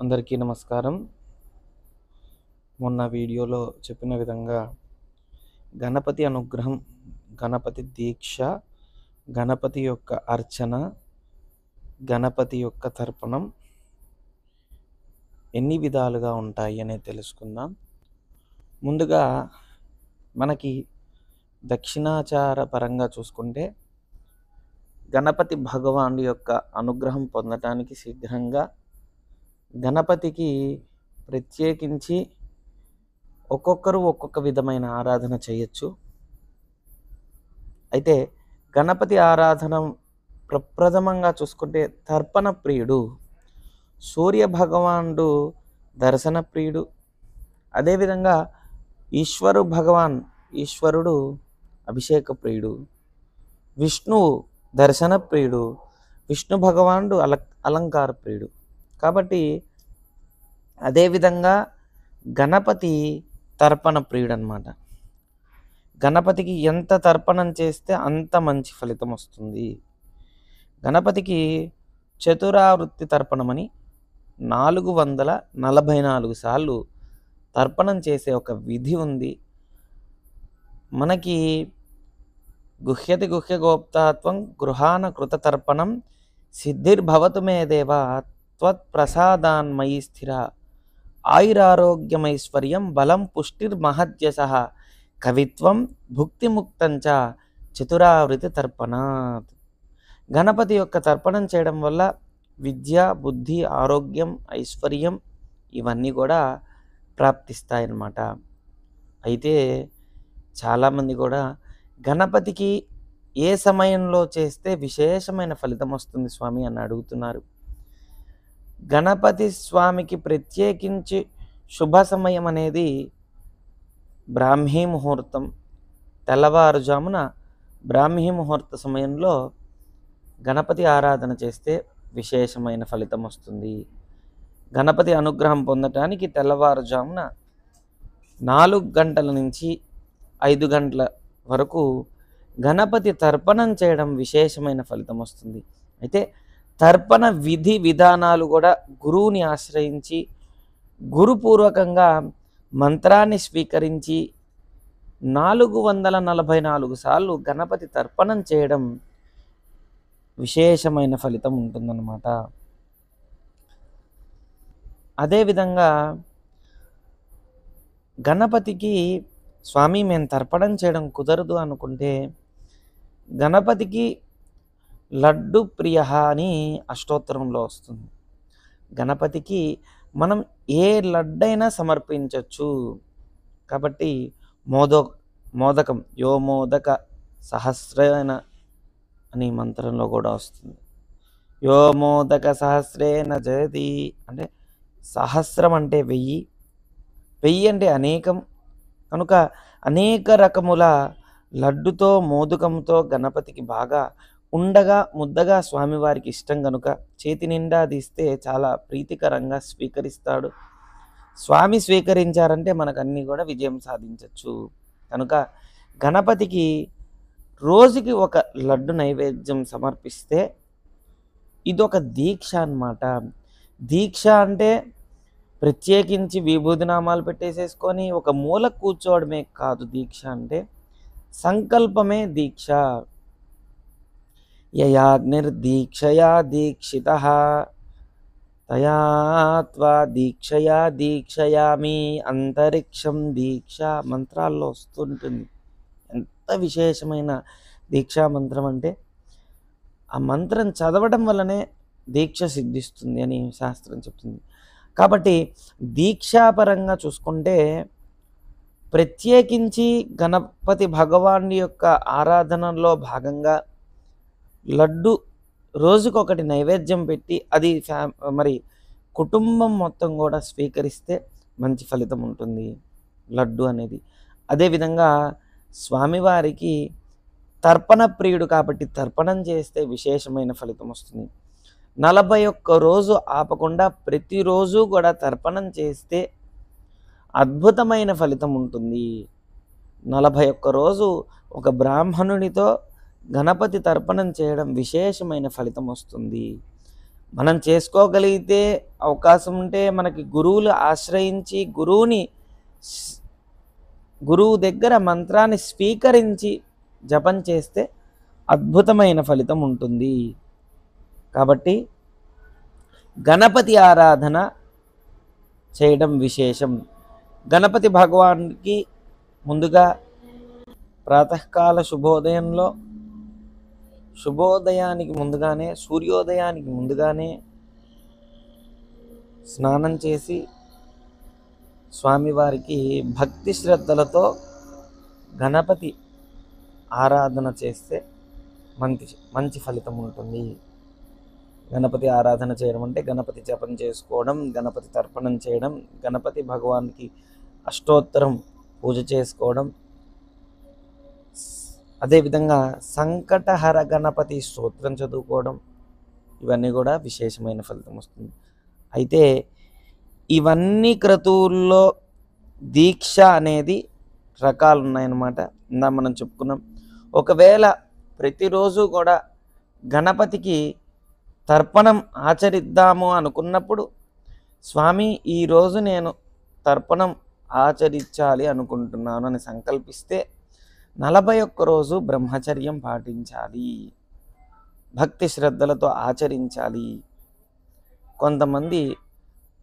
అందరికీ నమస్కారం. మొన్న వీడియోలో చెప్పిన విధంగా గణపతి అనుగ్రహం, గణపతి దీక్ష, గణపతి యొక్క అర్చన, గణపతి యొక్క తర్పణం ఎన్ని విధాలుగా ఉంటాయి అనేది తెలుసుకుందాం. ముందుగా మనకి దక్షిణాచార పరంగా చూసుకుంటే గణపతి భగవానుడి యొక్క అనుగ్రహం పొందటానికి శీఘ్రంగా గణపతికి ప్రత్యేకించి ఒక్కొక్కరు ఒక్కొక్క విధమైన ఆరాధన చేయొచ్చు. అయితే గణపతి ఆరాధన ప్రప్రథమంగా చూసుకుంటే తర్పణ ప్రియుడు, సూర్య భగవానుడు దర్శన ప్రియుడు, అదేవిధంగా ఈశ్వరుడు అభిషేక ప్రియుడు, విష్ణువు దర్శన ప్రియుడు, విష్ణు భగవానుడు అలంకార ప్రియుడు. కాబట్టి అదేవిధంగా గణపతి తర్పణ ప్రియుడు అన్నమాట. గణపతికి ఎంత తర్పణం చేస్తే అంత మంచి ఫలితం వస్తుంది. గణపతికి చతురావృత్తి తర్పణమని 444 సార్లు తర్పణం చేసే ఒక విధి ఉంది. మనకి గుహ్యతి గుహ్య గోప్తాత్వం గృహాన కృత తర్పణం సిద్ధిర్భవతు మే దేవా త్వత్ప్రసాదాన్మయి స్థిర ఆయురారోగ్యమైశ్వర్యం బలం పుష్టిర్మహద్యస కవిత్వం భుక్తిముక్తంచ చతురావృతి తర్పణాత్. గణపతి యొక్క తర్పణం చేయడం వల్ల విద్య, బుద్ధి, ఆరోగ్యం, ఐశ్వర్యం ఇవన్నీ కూడా ప్రాప్తిస్తాయన్నమాట. అయితే చాలామంది కూడా గణపతికి ఏ సమయంలో చేస్తే విశేషమైన ఫలితం వస్తుంది స్వామి అని అడుగుతున్నారు. గణపతి స్వామికి ప్రత్యేకించి శుభ సమయం అనేది బ్రాహ్మీ ముహూర్తం. తెల్లవారుజామున బ్రాహ్మీ ముహూర్త సమయంలో గణపతి ఆరాధన చేస్తే విశేషమైన ఫలితం వస్తుంది. గణపతి అనుగ్రహం పొందటానికి తెల్లవారుజామున 4 గంటల నుంచి 5 గంటల వరకు గణపతి తర్పణం చేయడం విశేషమైన ఫలితం వస్తుంది. అయితే తర్పణ విధి విధానాలు కూడా గురువుని ఆశ్రయించి గురుపూర్వకంగా మంత్రాన్ని స్వీకరించి 444 సార్లు గణపతి తర్పణం చేయడం విశేషమైన ఫలితం ఉంటుందన్నమాట. అదేవిధంగా గణపతికి స్వామి మేము తర్పణం చేయడం కుదరదు అనుకుంటే గణపతికి లడ్డు ప్రియ అని అష్టోత్తరంలో వస్తుంది. గణపతికి మనం ఏ లడ్డైనా సమర్పించవచ్చు. కాబట్టి మోదకం యో మోదక సహస్రేన అని మంత్రంలో కూడా వస్తుంది. యో మోదక సహస్రేన జయతి అంటే సహస్రం అంటే 1000 అంటే అనేకం కనుక అనేక రకముల లడ్డుతో మోదకంతో గణపతికి బాగా ఉండగా ముద్దగా స్వామివారికి ఇష్టం కనుక చేతి నిండా తీస్తే చాలా ప్రీతికరంగా స్వీకరిస్తాడు. స్వామి స్వీకరించారంటే మనకు అన్నీ కూడా విజయం సాధించవచ్చు. కనుక గణపతికి రోజుకి ఒక లడ్డు నైవేద్యం సమర్పిస్తే ఇదొక దీక్ష అన్నమాట. దీక్ష అంటే ప్రత్యేకించి విభూతినామాలు పెట్టేసేసుకొని ఒక మూల కూర్చోవడమే కాదు. దీక్ష అంటే సంకల్పమే దీక్ష. యయాగ్నిర్దీక్షయా దీక్షితః తయా త్వా దీక్షయా దీక్షయామి అంతరిక్షం దీక్ష మంత్రాల్లో వస్తుంటుంది. ఎంత విశేషమైన దీక్షా మంత్రం అంటే ఆ మంత్రం చదవడం వల్లనే దీక్ష సిద్ధిస్తుంది అని శాస్త్రం చెప్తుంది. కాబట్టి దీక్షాపరంగా చూసుకుంటే ప్రత్యేకించి గణపతి భగవానుడి యొక్క ఆరాధనలో భాగంగా లడ్డు రోజుకొకటి నైవేద్యం పెట్టి అది మరి కుటుంబం మొత్తం కూడా స్వీకరిస్తే మంచి ఫలితం ఉంటుంది లడ్డు అనేది. అదేవిధంగా స్వామివారికి తర్పణ ప్రియుడు కాబట్టి తర్పణం చేస్తే విశేషమైన ఫలితం వస్తుంది. 41 రోజు ఆపకుండా ప్రతిరోజు కూడా తర్పణం చేస్తే అద్భుతమైన ఫలితం ఉంటుంది. 41 రోజు ఒక బ్రాహ్మణునితో గణపతి తర్పణం చేయడం విశేషమైన ఫలితం వస్తుంది. మనం చేసుకోగలిగితే, అవకాశం ఉంటే మనకి గురువులు ఆశ్రయించి గురువు దగ్గర మంత్రాన్ని స్వీకరించి జపం చేస్తే అద్భుతమైన ఫలితం ఉంటుంది. కాబట్టి గణపతి ఆరాధన చేయడం విశేషం. గణపతి భగవానికి ముందుగా ప్రాతకాల శుభోదయానికి ముందుగానే, సూర్యోదయానికి ముందుగానే స్నానం చేసి స్వామివారికి భక్తి శ్రద్ధలతో గణపతి ఆరాధన చేస్తే మంచి ఫలితం ఉంటుంది. గణపతి ఆరాధన చేయడం అంటే గణపతి జపం చేసుకోవడం, గణపతి తర్పణం చేయడం, గణపతి భగవానికి అష్టోత్తరం పూజ చేసుకోవడం, అదేవిధంగా సంకటహర గణపతి స్తోత్రం చదువుకోవడం, ఇవన్నీ కూడా విశేషమైన ఫలితం వస్తుంది. అయితే ఇవన్నీ క్రతువుల్లో దీక్ష అనేది రకాలు ఉన్నాయన్నమాట. ఇందా మనం చెప్పుకున్నాం. ఒకవేళ ప్రతిరోజు కూడా గణపతికి తర్పణం ఆచరిద్దాము అనుకున్నప్పుడు, స్వామి ఈరోజు నేను తర్పణం ఆచరించాలి అనుకుంటున్నాను అని సంకల్పిస్తే 41 రోజు బ్రహ్మచర్యం పాటించాలి, భక్తి శ్రద్ధలతో ఆచరించాలి. కొంతమంది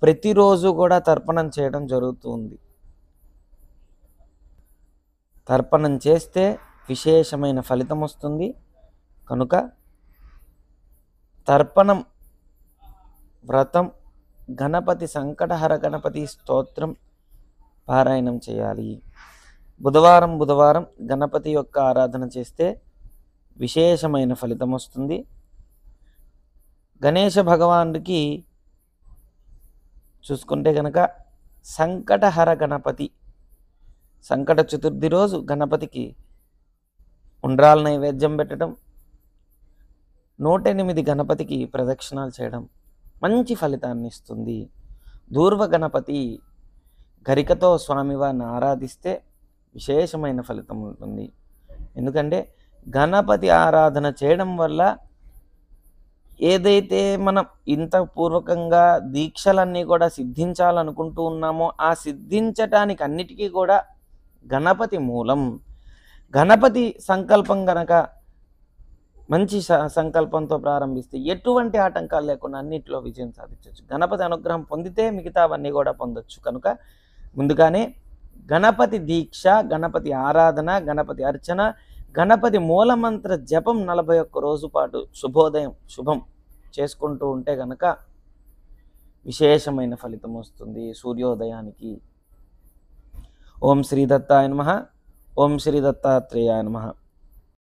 ప్రతిరోజు కూడా తర్పణం చేయడం జరుగుతుంది. తర్పణం చేస్తే విశేషమైన ఫలితం వస్తుంది. కనుక తర్పణం వ్రతం, గణపతి సంకటహర గణపతి స్తోత్రం పారాయణం చేయాలి. బుధవారం గణపతి యొక్క ఆరాధన చేస్తే విశేషమైన ఫలితం వస్తుంది. గణేశ భగవానుడికి చూసుకుంటే కనుక సంకటహర గణపతి, సంకట చతుర్థి రోజు గణపతికి ఉండ్రాల నైవేద్యం పెట్టడం, 108 గణపతికి ప్రదక్షిణాలు చేయడం మంచి ఫలితాన్ని ఇస్తుంది. దూర్వ గణపతి గరికతో స్వామివారిని ఆరాధిస్తే విశేషమైన ఫలితం ఉంటుంది. ఎందుకంటే గణపతి ఆరాధన చేయడం వల్ల ఏదైతే మనం ఇంత పూర్వకంగా దీక్షలన్నీ కూడా సిద్ధించాలనుకుంటూ ఉన్నామో ఆ సిద్ధించటానికి అన్నిటికీ కూడా గణపతి మూలం. గణపతి సంకల్పం గనక మంచి సంకల్పంతో ప్రారంభిస్తే ఎటువంటి ఆటంకాలు లేకుండా అన్నింటిలో విజయం సాధించవచ్చు. గణపతి అనుగ్రహం పొందితే మిగతావన్నీ కూడా పొందొచ్చు. కనుక ముందుగానే గణపతి దీక్ష, గణపతి ఆరాధన, గణపతి అర్చన, గణపతి మూలమంత్ర జపం 41 రోజు పాటు శుభం చేసుకుంటూ ఉంటే గనక విశేషమైన ఫలితం వస్తుంది సూర్యోదయానికి. ఓం శ్రీ దత్తాయ నమః. ఓం శ్రీ దత్తాత్రేయాయ నమః.